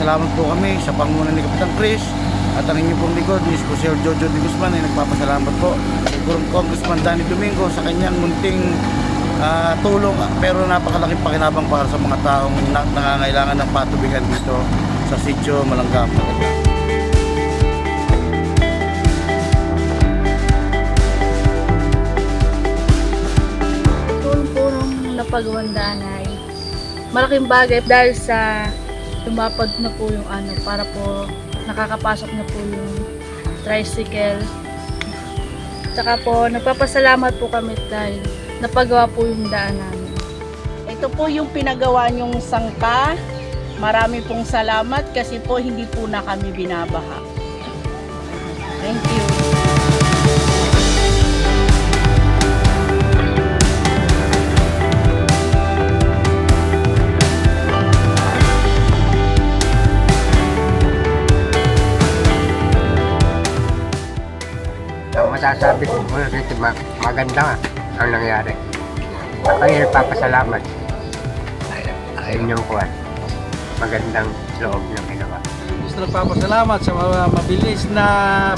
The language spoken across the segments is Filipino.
nagpapasalamat po kami sa pangunguna ni Kapitan Chris at ang inyong pong likod, Miss Jose Jojo de Guzman, ay nagpapasalamat po kay Congressman Danny Domingo sa kanyang munting tulong pero napakalaking pakinabang para sa mga taong nangangailangan ng patubigan dito sa Sitio Malanggam. Purong napagawandaan ay malaking bagay dahil sa lumapad na po yung para po nakakapasok na po yung tricycle. Tsaka po nagpapasalamat po kami dahil napagawa po yung daan namin. Ito po yung pinagawa niyong sangka. Marami pong salamat kasi po hindi po na kami binabaha. Thank you. Ang masasabi ko rito, maganda ang nangyari. Kaya nagpapasalamat sa inyong kuwan. Magandang loob ng ginawa. Gusto nagpapasalamat sa mabilis na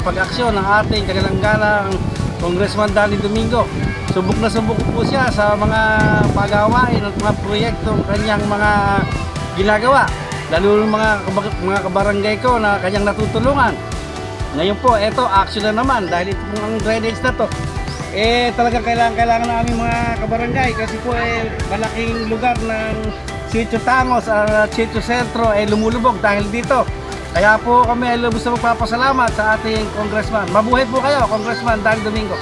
pag-aksyon ng ating kagalang-galang Congressman Danny Domingo. Subok na subok po siya sa mga pagawain at mga proyektong kanyang mga ginagawa. Lalo ng mga kabarangay ko na kanyang natutulungan. Ngayon po, eto, action na naman dahil ito ang drainage na to. Talagang kailangan na aming mga kabarangay kasi po malaking lugar ng Sitio Tangos, Sitio Sentro lumulubog dahil dito. Kaya po kami lubos na magpapasalamat sa ating congressman. Mabuhay po kayo, Congressman Danny Domingo.